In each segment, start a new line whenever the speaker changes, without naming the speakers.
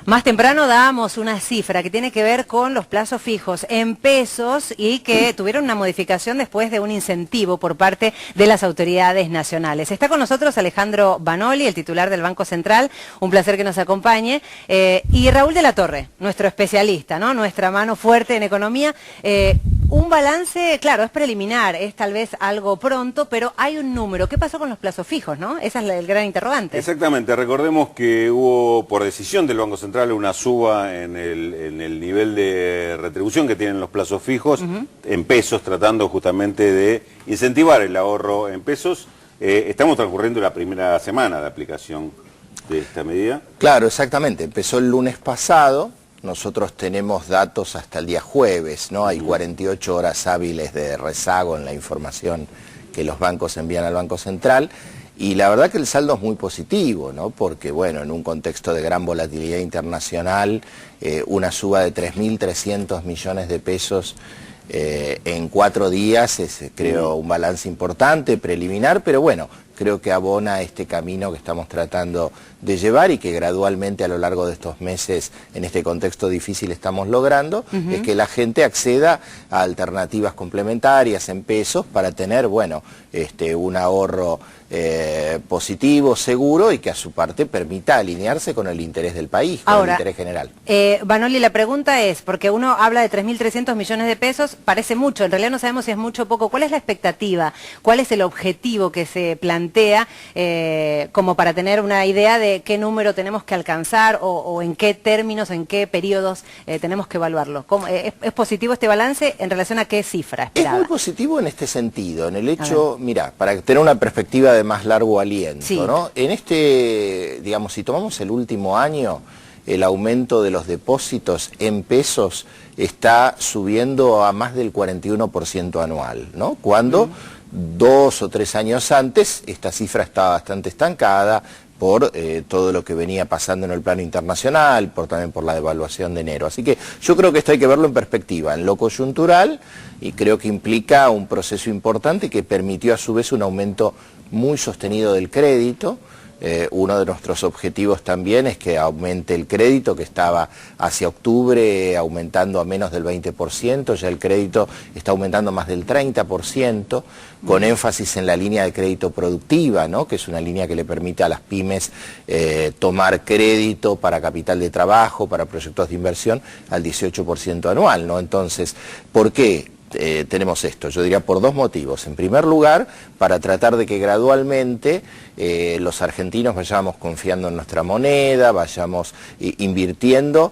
Más temprano dábamos una cifra que tiene que ver con los plazos fijos en pesos y que tuvieron una modificación después de un incentivo por parte de las autoridades nacionales. Está con nosotros Alejandro Banoli, el titular del Banco Central, un placer que nos acompañe, y Raúl de la Torre, nuestro especialista, ¿no? Nuestra mano fuerte en economía. Un balance, claro, es preliminar, es tal vez algo pronto, pero hay un número. ¿Qué pasó con los plazos fijos, no? Ese es el gran interrogante.
Exactamente, recordemos que hubo, por decisión del Banco Central, una suba en el nivel de retribución que tienen los plazos fijos en pesos, tratando justamente de incentivar el ahorro en pesos. Estamos transcurriendo la primera semana de aplicación de esta medida.
Claro, exactamente. Empezó el lunes pasado. Nosotros tenemos datos hasta el día jueves, ¿no? Hay 48 horas hábiles de rezago en la información que los bancos envían al Banco Central. Y la verdad que el saldo es muy positivo, ¿no? Porque, bueno, en un contexto de gran volatilidad internacional, una suba de 3.300 millones de pesos en 4 días es, creo, un balance importante, preliminar, pero bueno, creo que abona este camino que estamos tratando de llevar y que gradualmente a lo largo de estos meses, en este contexto difícil, estamos logrando, es que la gente acceda a alternativas complementarias en pesos para tener, bueno, un ahorro positivo, seguro, y que a su parte permita alinearse con el interés del país, con el interés general.
Banoli, la pregunta es, porque uno habla de 3.300 millones de pesos, parece mucho, en realidad no sabemos si es mucho o poco. ¿Cuál es la expectativa? ¿Cuál es el objetivo que se plantea como para tener una idea de qué número tenemos que alcanzar o en qué términos, en qué periodos tenemos que evaluarlo? ¿Es positivo este balance en relación a qué cifra esperada?
Es muy positivo en este sentido, en el hecho, mira, para tener una perspectiva de más largo aliento, sí, ¿no? En digamos, si tomamos el último año, el aumento de los depósitos en pesos está subiendo a más del 41% anual, ¿no? Cuando 2 o 3 años antes esta cifra estaba bastante estancada por todo lo que venía pasando en el plano internacional, también por la devaluación de enero. Así que yo creo que esto hay que verlo en perspectiva, en lo coyuntural, y creo que implica un proceso importante que permitió a su vez un aumento muy sostenido del crédito. Uno de nuestros objetivos también es que aumente el crédito, que estaba hacia octubre aumentando a menos del 20%, ya el crédito está aumentando más del 30%, con énfasis en la línea de crédito productiva, ¿no? Que es una línea que le permite a las pymes tomar crédito para capital de trabajo, para proyectos de inversión, al 18% anual, ¿no? Entonces, ¿por qué tenemos esto? Yo diría por 2 motivos. En primer lugar, para tratar de que gradualmente los argentinos vayamos confiando en nuestra moneda, vayamos invirtiendo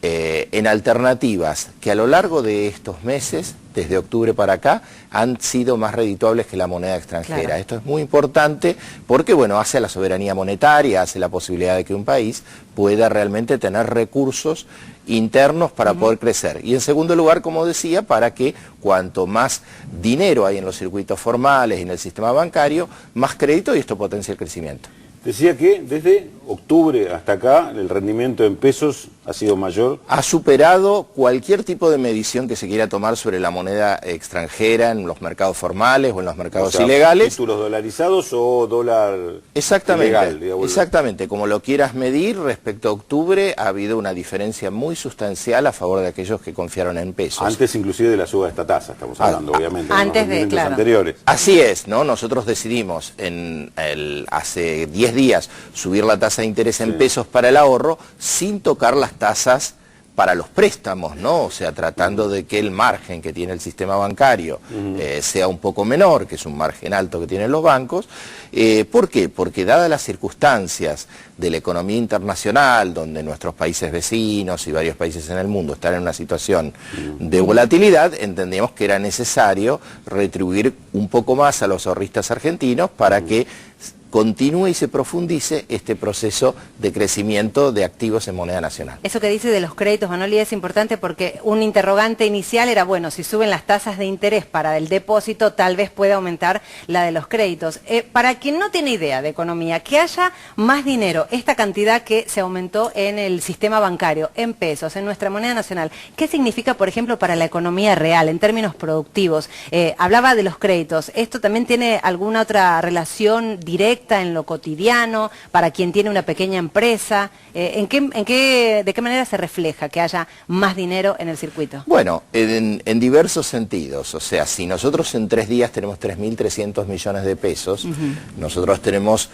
en alternativas que a lo largo de estos meses, desde octubre para acá, han sido más redituables que la moneda extranjera. Claro. Esto es muy importante porque, bueno, hace a la soberanía monetaria, hace la posibilidad de que un país pueda realmente tener recursos internos para poder crecer. Y en segundo lugar, como decía, para que cuanto más dinero hay en los circuitos formales y en el sistema bancario, más crédito, y esto potencia el crecimiento.
Decía que desde octubre hasta acá el rendimiento en pesos ha sido mayor.
Ha superado cualquier tipo de medición que se quiera tomar sobre la moneda extranjera en los mercados formales o en los mercados ilegales.
¿Títulos dolarizados o dólar
ilegal? Exactamente, como lo quieras medir, respecto a octubre ha habido una diferencia muy sustancial a favor de aquellos que confiaron en pesos.
Antes inclusive de la suba de esta tasa, estamos hablando obviamente.
Antes de, claro.
Anteriores.
Así es, ¿no? Nosotros decidimos hace 10 días subir la tasa de interés en pesos para el ahorro sin tocar las tasas para los préstamos, ¿no? O sea, tratando de que el margen que tiene el sistema bancario sea un poco menor, que es un margen alto que tienen los bancos. ¿Por qué? Porque dadas las circunstancias de la economía internacional, donde nuestros países vecinos y varios países en el mundo están en una situación de volatilidad, entendíamos que era necesario retribuir un poco más a los ahorristas argentinos para que continúe y se profundice este proceso de crecimiento de activos en moneda nacional.
Eso que dice de los créditos, Banoli, es importante porque un interrogante inicial era, bueno, si suben las tasas de interés para el depósito, tal vez pueda aumentar la de los créditos. Para quien no tiene idea de economía, que haya más dinero, esta cantidad que se aumentó en el sistema bancario, en pesos, en nuestra moneda nacional, ¿qué significa, por ejemplo, para la economía real, en términos productivos? Hablaba de los créditos, ¿esto también tiene alguna otra relación directa afecta en lo cotidiano, para quien tiene una pequeña empresa? ¿De qué manera se refleja que haya más dinero en el circuito?
Bueno, en diversos sentidos. O sea, si nosotros en 3 días tenemos 3.300 millones de pesos, nosotros tenemos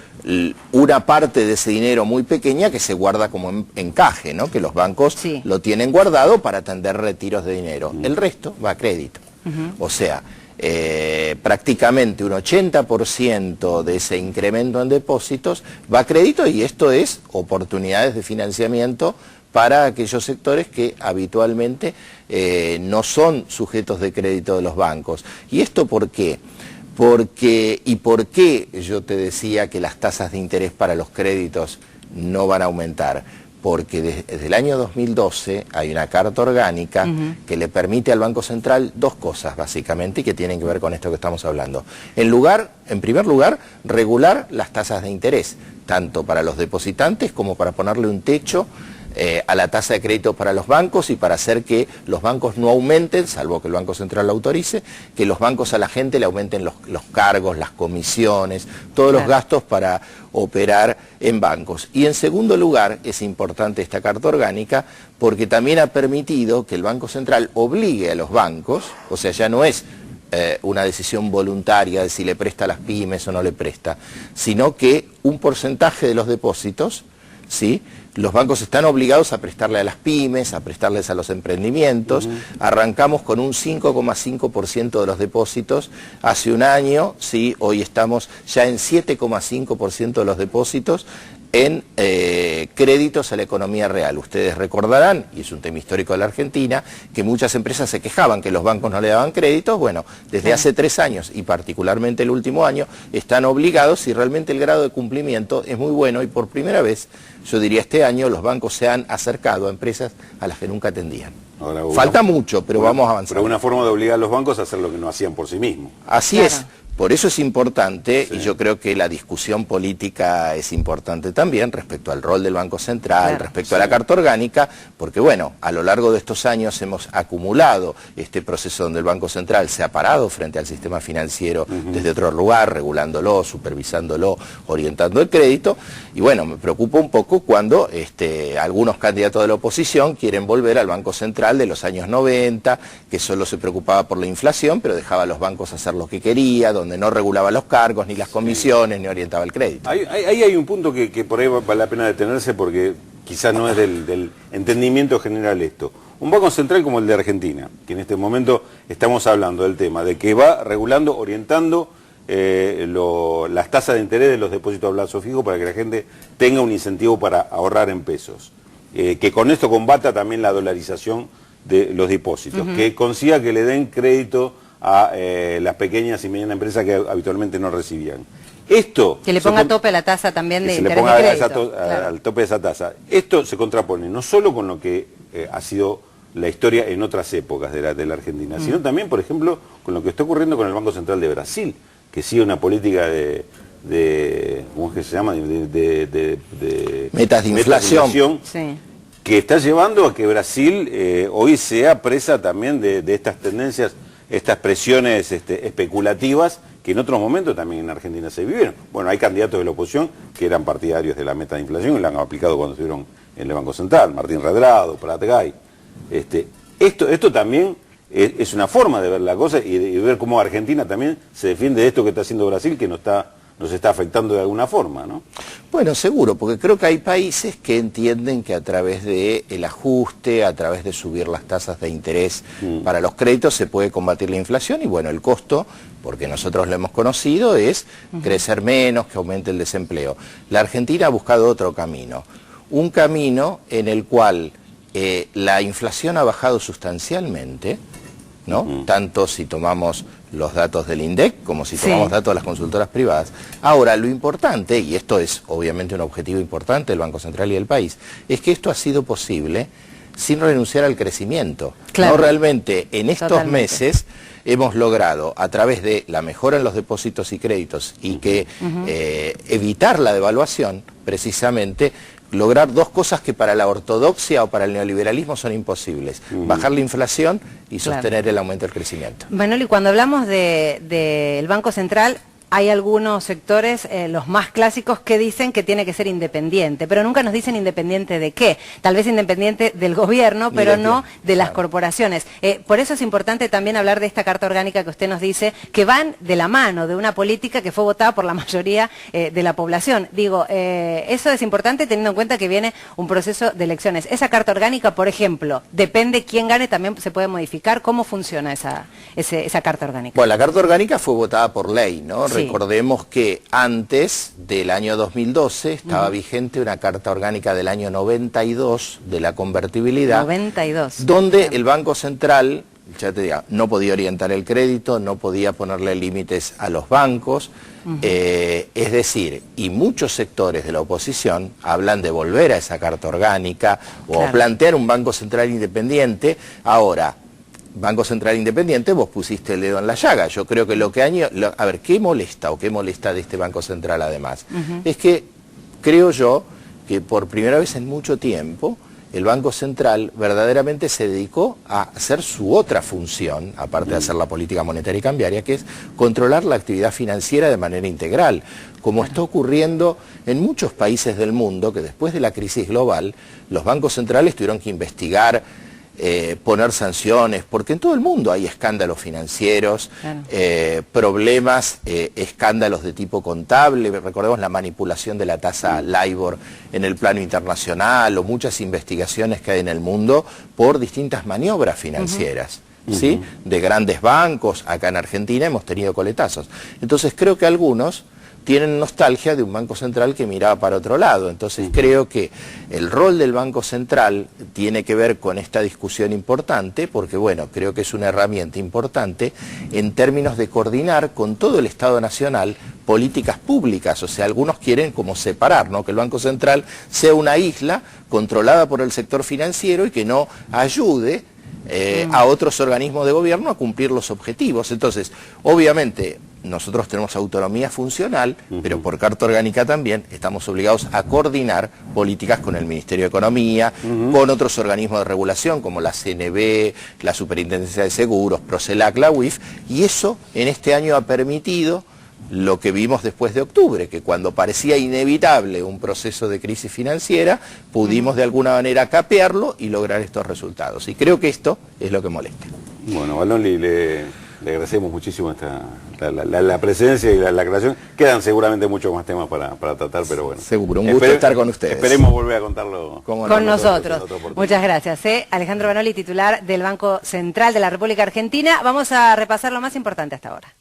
una parte de ese dinero muy pequeña que se guarda como encaje, ¿no? Que los bancos lo tienen guardado para atender retiros de dinero. El resto va a crédito. O sea, prácticamente un 80% de ese incremento en depósitos va a crédito, y esto es oportunidades de financiamiento para aquellos sectores que habitualmente no son sujetos de crédito de los bancos. ¿Y esto por qué? ¿Por qué yo te decía que las tasas de interés para los créditos no van a aumentar? Porque desde el año 2012 hay una carta orgánica que le permite al Banco Central 2 cosas básicamente, y que tienen que ver con esto que estamos hablando. En primer lugar, regular las tasas de interés, tanto para los depositantes como para ponerle un techo a la tasa de crédito para los bancos, y para hacer que los bancos no aumenten, salvo que el Banco Central lo autorice, que los bancos a la gente le aumenten los cargos, las comisiones, todos los gastos para operar en bancos. Y en segundo lugar, es importante esta carta orgánica porque también ha permitido que el Banco Central obligue a los bancos, o sea, ya no es una decisión voluntaria de si le presta a las pymes o no le presta, sino que un porcentaje de los depósitos, ¿sí?, los bancos están obligados a prestarle a las pymes, a prestarles a los emprendimientos. Arrancamos con un 5,5% de los depósitos hace un año, ¿sí? Hoy estamos ya en 7,5% de los depósitos en créditos a la economía real. Ustedes recordarán, y es un tema histórico de la Argentina, que muchas empresas se quejaban que los bancos no le daban créditos. Bueno, desde hace 3 años, y particularmente el último año, están obligados, y realmente el grado de cumplimiento es muy bueno, y por primera vez, yo diría este año, los bancos se han acercado a empresas a las que nunca atendían.
Ahora,
falta mucho, pero vamos a avanzar.
Pero una forma de obligar a los bancos a hacer lo que no hacían por sí mismos.
Así es. Por eso es importante, y yo creo que la discusión política es importante también respecto al rol del Banco Central, respecto a la carta orgánica, porque bueno, a lo largo de estos años hemos acumulado este proceso donde el Banco Central se ha parado frente al sistema financiero desde otro lugar, regulándolo, supervisándolo, orientando el crédito, y bueno, me preocupa un poco cuando algunos candidatos de la oposición quieren volver al Banco Central de los años 90, que solo se preocupaba por la inflación, pero dejaba a los bancos hacer lo que quería, donde no regulaba los cargos, ni las comisiones, ni orientaba el crédito.
Ahí hay un punto que por ahí vale la pena detenerse, porque quizás no es del entendimiento general esto. Un Banco Central como el de Argentina, que en este momento estamos hablando del tema de que va regulando, orientando las tasas de interés de los depósitos a plazo fijo para que la gente tenga un incentivo para ahorrar en pesos. Que con esto combata también la dolarización de los depósitos, que consiga que le den crédito a las pequeñas y medianas empresas que habitualmente no recibían. Esto
que le ponga tope a la tasa también de interés de crédito.
Al tope de esa tasa. Esto se contrapone no solo con lo que ha sido la historia en otras épocas de la Argentina, sino también, por ejemplo, con lo que está ocurriendo con el Banco Central de Brasil, que sigue una política de ¿cómo es que se llama? De
metas de inflación.
Que está llevando a que Brasil hoy sea presa también de estas tendencias, estas presiones especulativas que en otros momentos también en Argentina se vivieron. Bueno, hay candidatos de la oposición que eran partidarios de la meta de inflación y la han aplicado cuando estuvieron en el Banco Central, Martín Redrado, Pratgay. Esto también es una forma de ver la cosa y de ver cómo Argentina también se defiende de esto que está haciendo Brasil, que nos está afectando de alguna forma, ¿no?
Bueno, seguro, porque creo que hay países que entienden que a través del ajuste, a través de subir las tasas de interés para los créditos se puede combatir la inflación, y bueno, el costo, porque nosotros lo hemos conocido, es crecer menos, que aumente el desempleo. La Argentina ha buscado otro camino, un camino en el cual la inflación ha bajado sustancialmente, ¿no? Tanto si tomamos los datos del INDEC como si tomamos datos de las consultoras privadas. Ahora, lo importante, y esto es obviamente un objetivo importante del Banco Central y del país, es que esto ha sido posible sin renunciar al crecimiento. No, realmente en estos meses hemos logrado, a través de la mejora en los depósitos y créditos y que evitar la devaluación, precisamente, lograr 2 cosas que para la ortodoxia o para el neoliberalismo son imposibles: bajar la inflación y sostener el aumento del crecimiento.
Manoli, cuando hablamos del Banco Central, hay algunos sectores, los más clásicos, que dicen que tiene que ser independiente, pero nunca nos dicen independiente de qué. Tal vez independiente del gobierno, pero no de las corporaciones. Por eso es importante también hablar de esta carta orgánica que usted nos dice, que van de la mano de una política que fue votada por la mayoría de la población. Digo, eso es importante teniendo en cuenta que viene un proceso de elecciones. Esa carta orgánica, por ejemplo, depende quién gane, también se puede modificar. ¿Cómo funciona esa carta orgánica?
Bueno, la carta orgánica fue votada por ley, ¿no?
Sí.
Recordemos que antes del año 2012 estaba vigente una carta orgánica del año 92 de la convertibilidad.
92.
Donde el Banco Central, ya te digo, no podía orientar el crédito, no podía ponerle límites a los bancos. Es decir, y muchos sectores de la oposición hablan de volver a esa carta orgánica o plantear un Banco Central independiente. Ahora, Banco Central Independiente, vos pusiste el dedo en la llaga. Yo creo que a ver, ¿qué molesta o qué molesta de este Banco Central además? Es que creo yo que por primera vez en mucho tiempo el Banco Central verdaderamente se dedicó a hacer su otra función, aparte de hacer la política monetaria y cambiaria, que es controlar la actividad financiera de manera integral, como está ocurriendo en muchos países del mundo, que después de la crisis global, los bancos centrales tuvieron que investigar, poner sanciones, porque en todo el mundo hay escándalos financieros, problemas, escándalos de tipo contable. Recordemos la manipulación de la tasa LIBOR en el plano internacional, o muchas investigaciones que hay en el mundo por distintas maniobras financieras. ¿Sí? De grandes bancos. Acá en Argentina hemos tenido coletazos. Entonces creo que algunos tienen nostalgia de un Banco Central que miraba para otro lado. Entonces creo que el rol del Banco Central tiene que ver con esta discusión importante, porque bueno, creo que es una herramienta importante en términos de coordinar con todo el Estado Nacional políticas públicas. O sea, algunos quieren como separar, ¿no? Que el Banco Central sea una isla controlada por el sector financiero y que no ayude a otros organismos de gobierno a cumplir los objetivos. Entonces, obviamente, nosotros tenemos autonomía funcional, pero por carta orgánica también estamos obligados a coordinar políticas con el Ministerio de Economía, con otros organismos de regulación como la CNB, la Superintendencia de Seguros, Procelac, la UIF, y eso en este año ha permitido lo que vimos después de octubre, que cuando parecía inevitable un proceso de crisis financiera, pudimos de alguna manera capearlo y lograr estos resultados. Y creo que esto es lo que molesta.
Bueno, Balonli, le agradecemos muchísimo la presencia y la aclaración. Quedan seguramente muchos más temas para tratar, pero bueno.
Seguro, un gusto estar con ustedes.
Esperemos volver a contarlo
con nosotros. Muchas gracias. Alejandro Banoli, titular del Banco Central de la República Argentina. Vamos a repasar lo más importante hasta ahora.